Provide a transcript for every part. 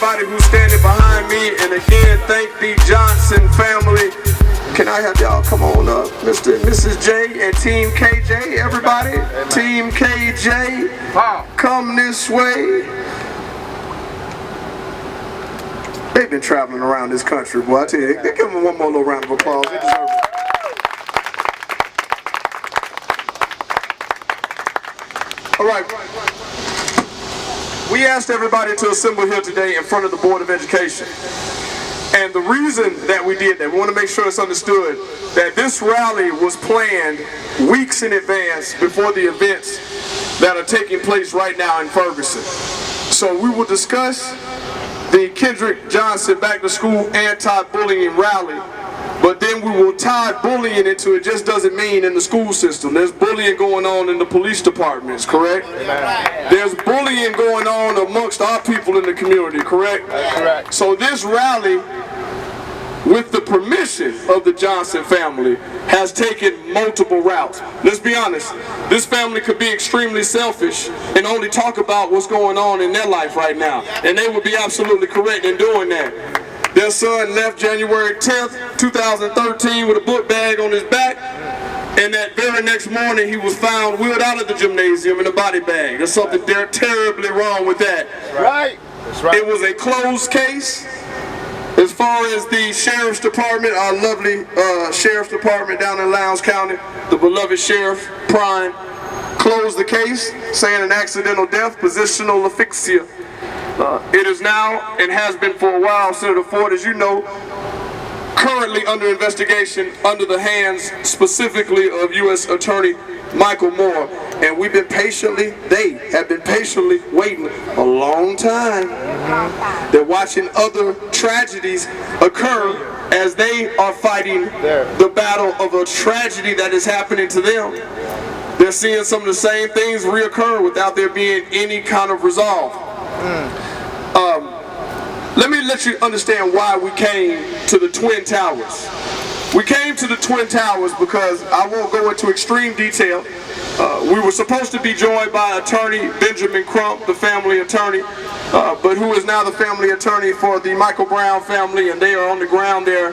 everybody who's standing behind me, and again, thank the Johnson family. Can I have y'all come on up, Mr. and Mrs. J and Team KJ, everybody? Amen. Team KJ, come this way. They've been traveling around this country, boy. I tell you, give them one more little round of applause. They deserve it. All right. We asked everybody to assemble here today in front of the Board of Education. And the reason that we did that, we want to make sure it's understood that this rally was planned weeks in advance before the events that are taking place right now in Ferguson. So we will discuss the Kendrick Johnson Back to School Anti-Bullying Rally, but then we will tie bullying into it. Just doesn't mean in the school system. There's bullying going on in the police departments, correct? There's bullying going on amongst our people in the community, correct? That's correct. So this rally, with the permission of the Johnson family, has taken multiple routes. Let's be honest, this family could be extremely selfish and only talk about what's going on in their life right now. And they would be absolutely correct in doing that. Their son left January 10th, 2013 with a book bag on his back, and that very next morning he was found wheeled out of the gymnasium in a body bag. There's something terribly wrong with that. Right. That's right. It was a closed case. As far as the Sheriff's Department, our lovely Sheriff's Department down in Lowndes County, the beloved Sheriff Prime, closed the case, saying an accidental death, positional asphyxia. It is now, and has been for a while, Senator Ford, as you know, currently under investigation under the hands specifically of U.S. Attorney Michael Moore. And we've been patiently, they have been patiently waiting a long time. They're watching other tragedies occur as they are fighting the battle of a tragedy that is happening to them. They're seeing some of the same things reoccur without there being any kind of resolve. Let me let you understand why we came to the Twin Towers. We came to the Twin Towers because I won't go into extreme detail. We were supposed to be joined by attorney Benjamin Crump, the family attorney, but who is now the family attorney for the Michael Brown family, and they are on the ground there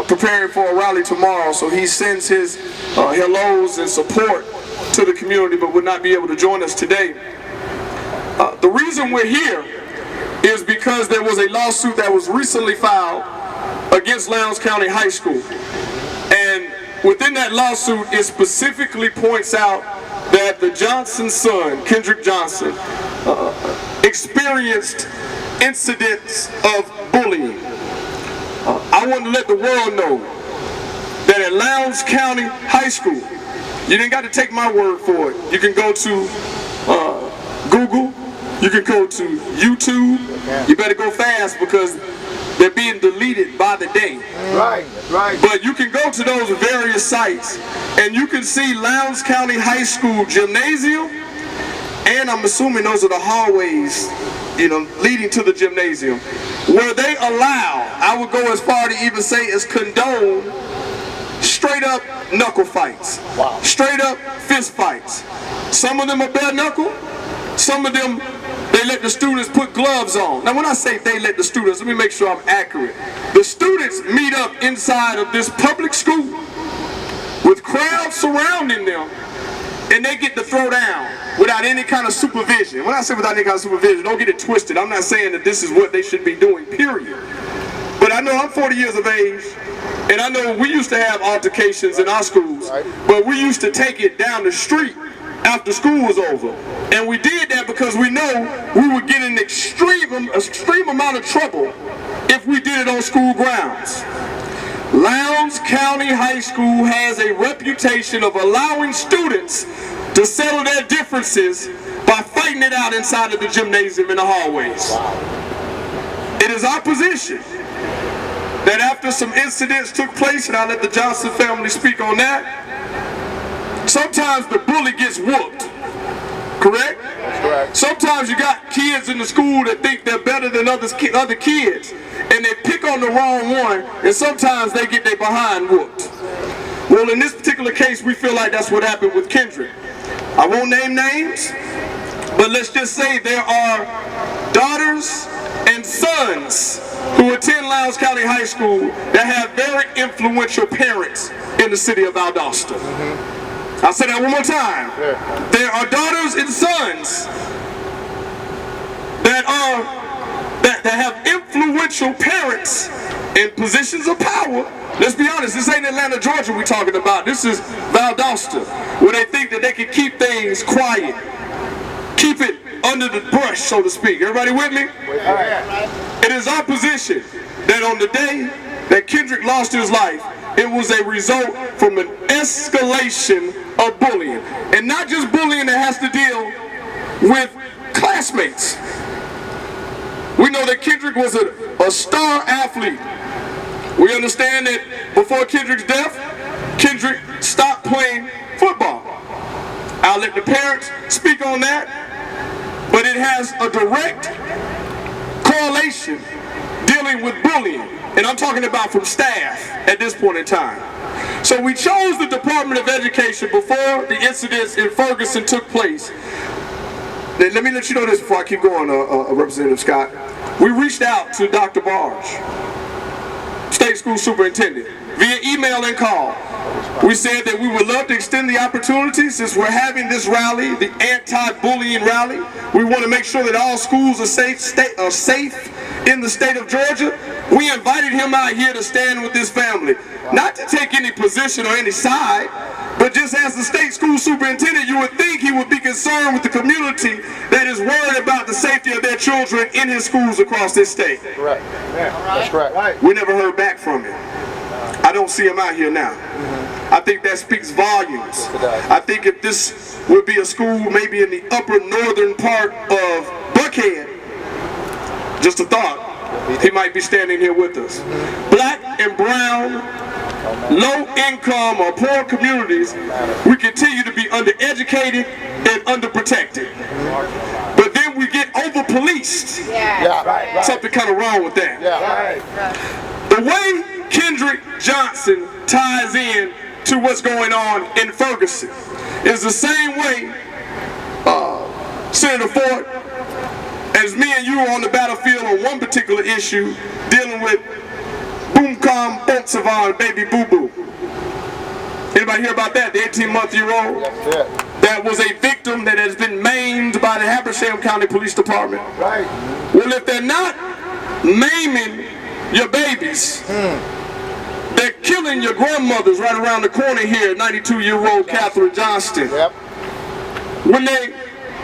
preparing for a rally tomorrow. So he sends his hellos and support to the community, but would not be able to join us today. The reason we're here is because there was a lawsuit that was recently filed against Lowndes County High School. And within that lawsuit, it specifically points out that the Johnson son, Kendrick Johnson, experienced incidents of bullying. I want to let the world know that at Lowndes County High School, you didn't got to take my word for it. You can go to Google. You can go to YouTube. You better go fast because they're being deleted by the day. Right, right. But you can go to those various sites and you can see Lowndes County High School gymnasium, and I'm assuming those are the hallways, you know, leading to the gymnasium, where they allow, I would go as far to even say as condone, straight up knuckle fights. Wow. Straight up fist fights. Some of them are bare knuckle. Some of them, they let the students put gloves on. Now when I say they let the students, let me make sure I'm accurate. The students meet up inside of this public school with crowds surrounding them, and they get to throw down without any kind of supervision. When I say without any kind of supervision, don't get it twisted. I'm not saying that this is what they should be doing, period. But I know I'm 40 years of age, and I know we used to have altercations in our schools, but we used to take it down the street after school was over. And we did that because we know we would get in an extreme amount of trouble if we did it on school grounds. Lowndes County High School has a reputation of allowing students to settle their differences by fighting it out inside of the gymnasium in the hallways. It is our position that after some incidents took place, and I'll let the Johnson family speak on that, sometimes the bully gets whooped, correct? That's correct. Sometimes you got kids in the school that think they're better than other kids, and they pick on the wrong one, and sometimes they get their behind whooped. Well, in this particular case, we feel like that's what happened with Kendrick. I won't name names, but let's just say there are daughters and sons who attend Lowndes County High School that have very influential parents in the city of Valdosta. I'll say that one more time. There are daughters and sons that have influential parents in positions of power. Let's be honest, this ain't Atlanta, Georgia we're talking about. This is Valdosta, where they think that they can keep things quiet, keep it under the brush, so to speak. Everybody with me? It is our position that on the day that Kendrick lost his life, it was a result from an escalation of bullying. And not just bullying that has to deal with classmates. We know that Kendrick was a star athlete. We understand that before Kendrick's death, Kendrick stopped playing football. I'll let the parents speak on that, but it has a direct correlation dealing with bullying. And I'm talking about from staff at this point in time. So we chose the Department of Education before the incidents in Ferguson took place. Let me let you know this before I keep going, Representative Scott. We reached out to Dr. Barge, State School Superintendent, via email and call. We said that we would love to extend the opportunity, since we're having this rally, the anti-bullying rally. We want to make sure that all schools are safe in the state of Georgia. We invited him out here to stand with this family, not to take any position or any side, but just as the state school superintendent, you would think he would be concerned with the community that is worried about the safety of their children in his schools across this state. Correct. Yeah, that's correct. We never heard back from him. I don't see him out here now. I think that speaks volumes. I think if this would be a school maybe in the upper northern part of Buckhead, just a thought, he might be standing here with us. Black and brown, low income or poor communities, we continue to be undereducated and underprotected. But then we get over policed. Something kind of wrong with that. The way Kendrick Johnson ties in to what's going on in Ferguson is the same way Senator Ford, as me and you are on the battlefield on one particular issue dealing with Boomcom Bonsavan Baby Boo Boo. Anybody hear about that? The 18-month-year-old that was a victim that has been maimed by the Habersham County Police Department. Well, if they're not maiming your babies, they're killing your grandmothers right around the corner here, 92-year-old Catherine Johnston. When they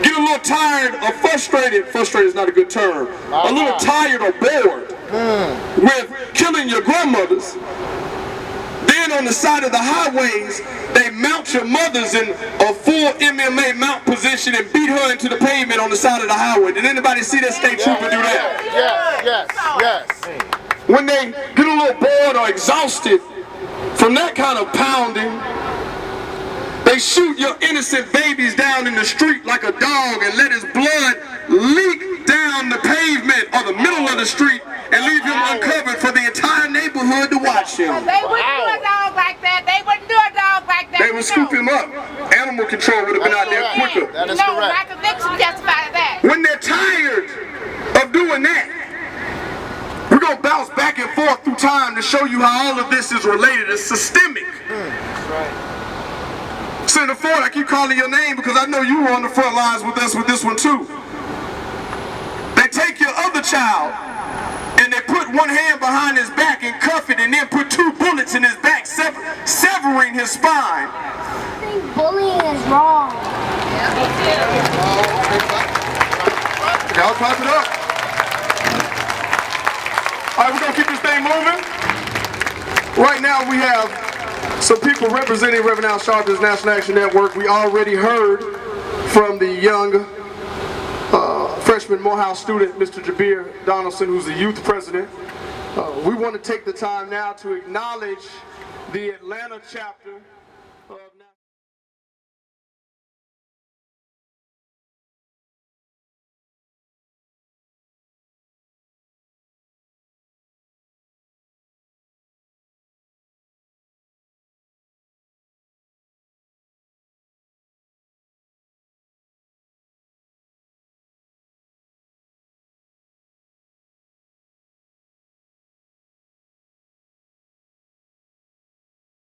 get a little tired or frustrated is not a good term, a little tired or bored with killing your grandmothers, then on the side of the highways, they mount your mothers in a full MMA mount position and beat her into the pavement on the side of the highway. Did anybody see that state trooper do that? Yes. When they get a little bored or exhausted from that kind of pounding, they shoot your innocent babies down in the street like a dog and let his blood leak down the pavement or the middle of the street and leave him uncovered for the entire neighborhood to watch him. They wouldn't do a dog like that. They wouldn't do a dog like that. They would scoop him up. Animal control would have been out there quicker. That is correct. Michael Dixon testified to that. When they're tired of doing that, we're going to bounce back and forth through time to show you how all of this is related. It's systemic. Senator Ford, I keep calling your name because I know you were on the front lines with us with this one too. They take your other child and they put one hand behind his back and cuff it, and then put 2 bullets in his back, severing his spine. I think bullying is wrong. Y'all clap it up. All right, we're going to keep this thing moving. Right now we have some people representing Reverend Al Sharpton's National Action Network. We already heard from the young freshman Morehouse student, Mr. Jabir Donaldson, who's the youth president. We want to take the time now to acknowledge the Atlanta chapter